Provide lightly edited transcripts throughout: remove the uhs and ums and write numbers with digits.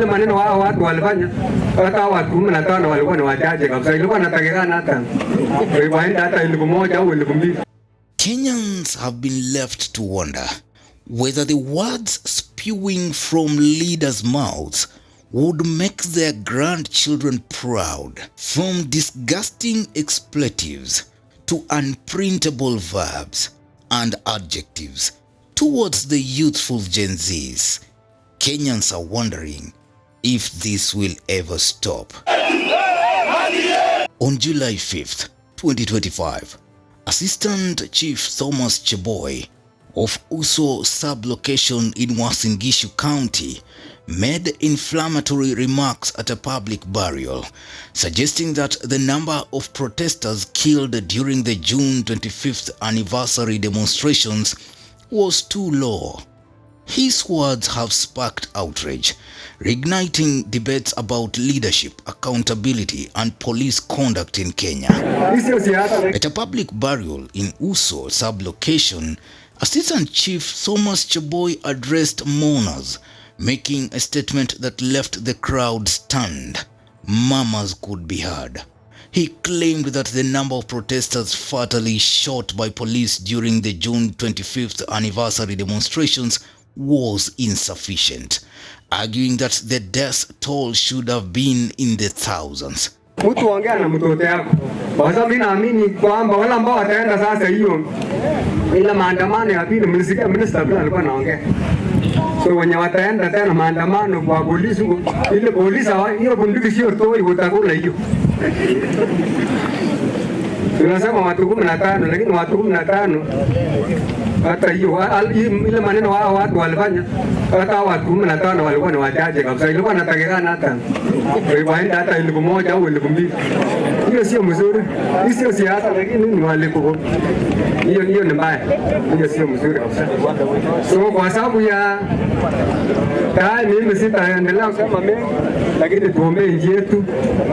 ile maneno wao watu walifanya hata watu 15 walikuwa ni wachache kabisa, ilikuwa natakikana hata waende hata 1000 au 2000. Kenyans have been left to wonder whether the words spewing from leaders' mouths would make their grandchildren proud, from disgusting expletives to unprintable verbs and adjectives towards the youthful Gen Zs. Kenyans are wondering if this will ever stop. On July 5th, 2025, Assistant Chief Thomas Cheboi of Uso sub-location in Uasin Gishu County made inflammatory remarks at a public burial, suggesting that the number of protesters killed during the June 25th anniversary demonstrations was too low. His words have sparked outrage, reigniting debates about leadership, accountability, and police conduct in Kenya. At a public burial in Uso sub-location, Assistant Chief Thomas Cheboi addressed mourners, making a statement that left the crowd stunned. Murmurs could be heard. He claimed that the number of protesters fatally shot by police during the June 25th anniversary demonstrations was insufficient, arguing that the death toll should have been in the thousands. Mtu ongea na mtoto yako. Kwa sababu mimi naamini kwamba wale ambao wataenda sasa hiyo ile maandamano ya pili, mlisikia minister bila alikuwa anaongea. So wenye wataenda tena maandamano kwa polisi, ile polisi hiyo bunduki sio toi utakula hiyo. Tunasema watu 15 lakini watu 15 hata hiyo ile maneno wao watu walifanya hata watu 15 walikuwa ni wachache kabisa, ilikuwa natakikana hata waende hata 1000 au 2000. Hiyo sio mzuri, hiyo sio siasa, lakini ni walikuwa hiyo ni mbaya, hiyo sio mzuri kabisa. So kwa sababu ya mimi sitaendelea kusema mengi, lakini tuombe nchi yetu,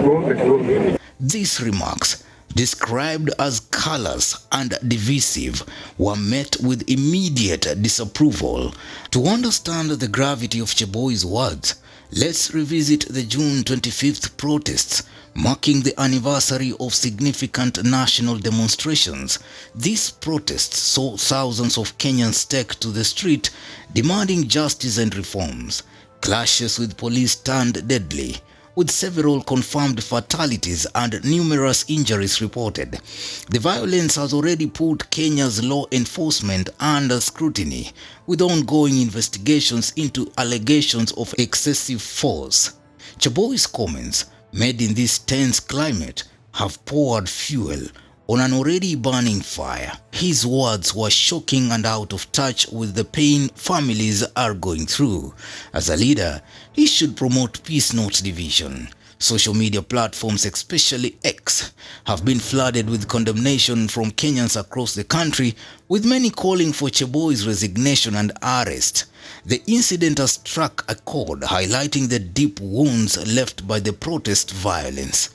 tuombe. These remarks, described as callous and divisive, were met with immediate disapproval. To understand the gravity of Cheboi's words, let's revisit the June 25th protests, marking the anniversary of significant national demonstrations. These protests saw thousands of Kenyans take to the street, demanding justice and reforms. Clashes with police turned deadly, with several confirmed fatalities and numerous injuries reported. The violence has already put Kenya's law enforcement under scrutiny, with ongoing investigations into allegations of excessive force. Cheboi's comments, made in this tense climate, have poured fuel on an already burning fire. His words were shocking and out of touch with the pain families are going through. As a leader, he should promote peace, not division. Social media platforms, especially X, have been flooded with condemnation from Kenyans across the country, with many calling for Cheboi's resignation and arrest. The incident has struck a chord, highlighting the deep wounds left by the protest violence.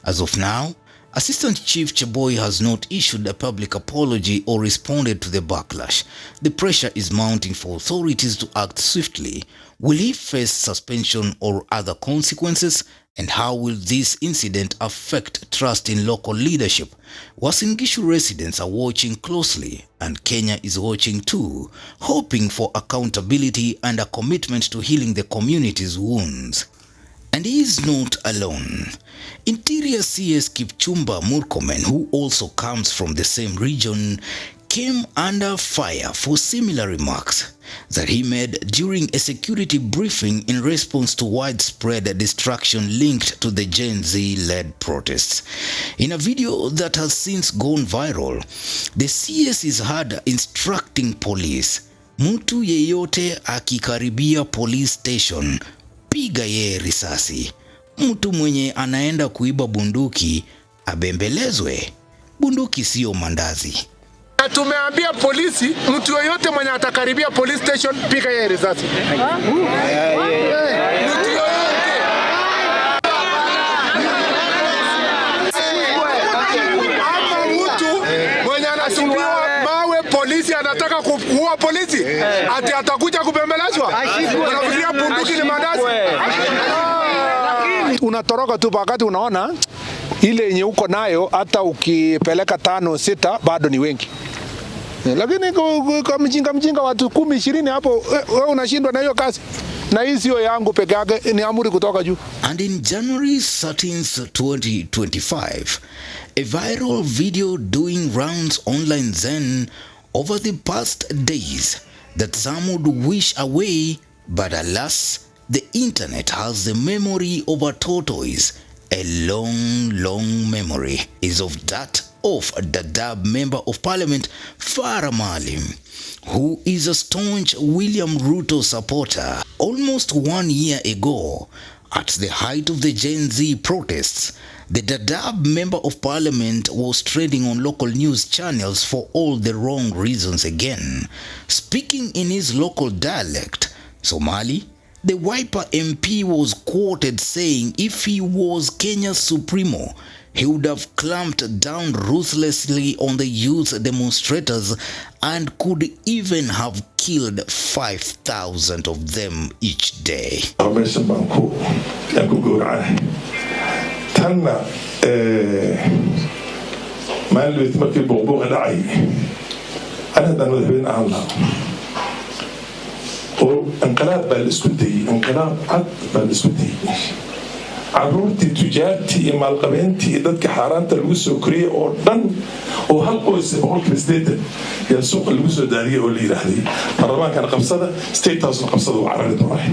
As of now, Assistant Chief Cheboi has not issued a public apology or responded to the backlash. The pressure is mounting for authorities to act swiftly. Will he face suspension or other consequences? And how will this incident affect trust in local leadership? Uasin Gishu residents are watching closely, and Kenya is watching too, hoping for accountability and a commitment to healing the community's wounds. And he is not alone. Interior CS Kipchumba Murkomen, who also comes from the same region, came under fire for similar remarks that he made during a security briefing in response to widespread destruction linked to the Gen Z-led protests. In a video that has since gone viral, the CS is heard instructing police, "Mtu yeyote akikaribia police station, piga ye risasi. Mtu mwenye anaenda kuiba bunduki, abembelezwe. Bunduki sio mandazi." Tumeambia polisi, mtu yoyote mwenye atakaribia police station, piga ye risasi. Mtu yoyote. Ama mtu mwenye anasumbiwa mawe, polisi anataka kuua polisi, ati atakuja kubembelezwa. Unafikiria bunduki ni mandazi? unatoroka tu wakati unaona ile yenye uko nayo hata ukipeleka 5 6 bado ni wengi. Lakini kwa mjinga watu 10 20 hapo wewe unashindwa na hiyo kazi. Na hii sio yangu peke yake, ni amri kutoka juu. And in January 13th, 2025, a viral video doing rounds online then over the past days that some would wish away, but alas, the internet has the memory of a tortoise, a long memory, is of that of Dadaab Member of Parliament Farah Maalim, who is a staunch William Ruto supporter. Almost 1 year ago, at the height of the Gen Z protests, the Dadaab Member of Parliament was trending on local news channels for all the wrong reasons again. Speaking in his local dialect, Somali, the Wiper MP was quoted saying if he was Kenya's Supremo, he would have clamped down ruthlessly on the youth demonstrators and could even have killed 5,000 of them each day. انقلاب بالاسكندي انقلاب عد بالاسكندي عرورتي تجارتي مالقبينتي ددك حارانتا lagu soo koriyay oo dhan oo hal qoys boqolkiiba 80 ya suuq lagu soo daariyay oo la yiraahday baarlamaanka qabsada state house qabsada oo carada doonay.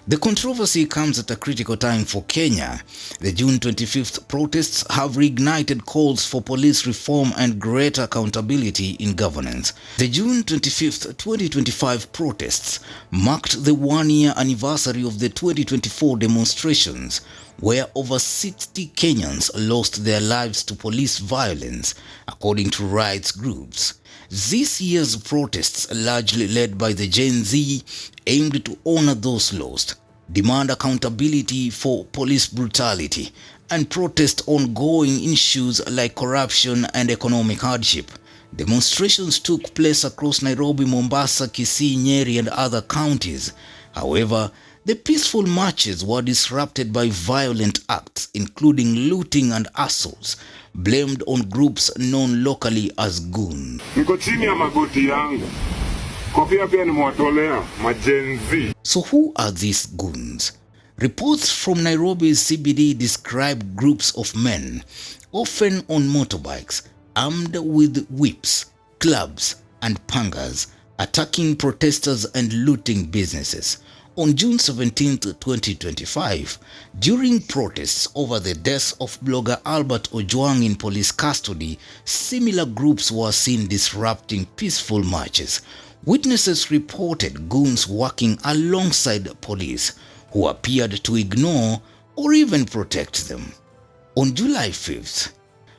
The controversy comes at a critical time for Kenya. The June 25th protests have reignited calls for police reform and greater accountability in governance. The June 25th, 2025 protests marked the 1-year anniversary of the 2024 demonstrations, where over 60 Kenyans lost their lives to police violence, according to rights groups. This year's protests, largely led by the Gen Z, aimed to honor those lost, demand accountability for police brutality, and protest ongoing issues like corruption and economic hardship. Demonstrations took place across Nairobi, Mombasa, Kisii, Nyeri, and other counties. However, the peaceful marches were disrupted by violent acts, including looting and assaults, blamed on groups known locally as goons. So who are these goons? Reports from Nairobi's CBD describe groups of men, often on motorbikes, armed with whips, clubs, and pangas, attacking protesters and looting businesses. On June 17, 2025, during protests over the death of blogger Albert Ojwang in police custody, similar groups were seen disrupting peaceful marches. Witnesses reported goons working alongside police, who appeared to ignore or even protect them. On July 5th,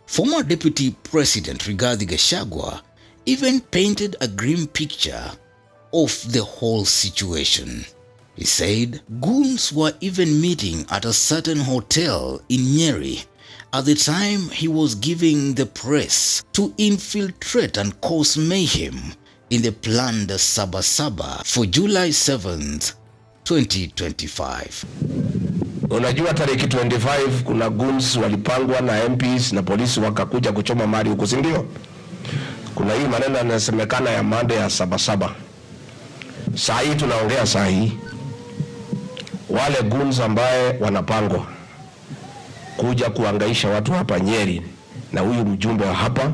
former Deputy President Rigathi Gachagua even painted a grim picture of the whole situation. He said goons were even meeting at a certain hotel in Nyeri at the time he was giving the press to infiltrate and cause mayhem in the planned Sabasaba for July 7th, 2025. Unajua tarehe 25 kuna goons walipangwa na MPs na polisi wakakuja kuchoma mali huko, si ndio? Kuna hii maneno yanasemekana ya mande ya Sabasaba. Saa hii tunaongea saa hii, wale goons ambaye wanapangwa kuja kuangaisha watu hapa Nyeri na huyu mjumbe wa hapa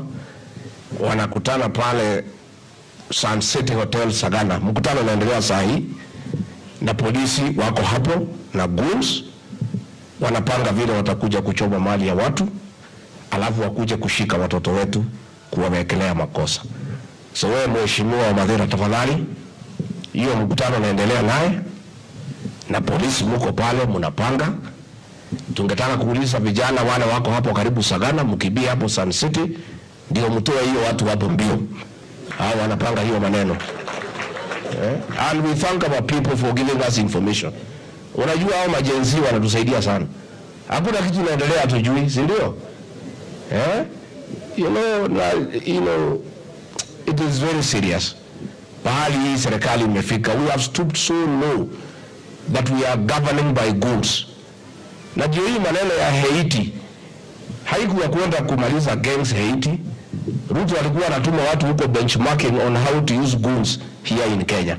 wanakutana pale Sun City Hotel Sagana. Mkutano unaendelea saa hii na polisi wako hapo na goons wanapanga vile watakuja kuchoma mali ya watu, alafu wakuje kushika watoto wetu kuwawekelea makosa. So wewe mheshimiwa wa Madhira, tafadhali, hiyo mkutano unaendelea naye na polisi mko pale mnapanga. Tungetaka kuuliza vijana wale wako hapo karibu Sagana, mkibia hapo Sun City, ndio mtoe hiyo watu hapo mbio. Hao wanapanga hiyo maneno. And we thank our people for giving us information. Unajua hao majenzi wanatusaidia sana. Hakuna kitu kinaendelea tujui, si ndio? You know, it is very serious. Pahali hii serikali imefika, we have stooped so low that we are governing by goons. Na ndio hii maneno ya Haiti haikuwa kwenda kumaliza gangs Haiti. Ruto alikuwa anatuma watu huko benchmarking on how to use goons here in Kenya.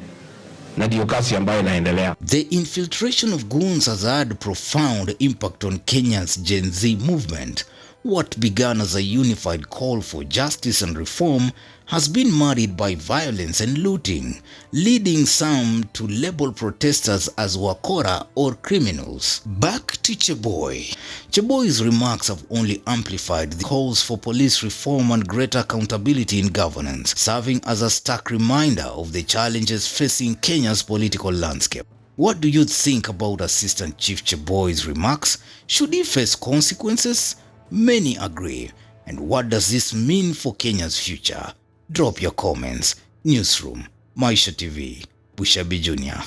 Na ndio kasi ambayo inaendelea. The infiltration of goons has had profound impact on Kenya's Gen Z movement. What began as a unified call for justice and reform has been muddied by violence and looting, leading some to label protesters as wakora or criminals. Back to Cheboi. Cheboi's remarks have only amplified the calls for police reform and greater accountability in governance, serving as a stark reminder of the challenges facing Kenya's political landscape. What do you think about Assistant Chief Cheboi's remarks? Should he face consequences? Many agree. And what does this mean for Kenya's future? Drop your comments. Newsroom, Maisha TV, Bushabi Jr.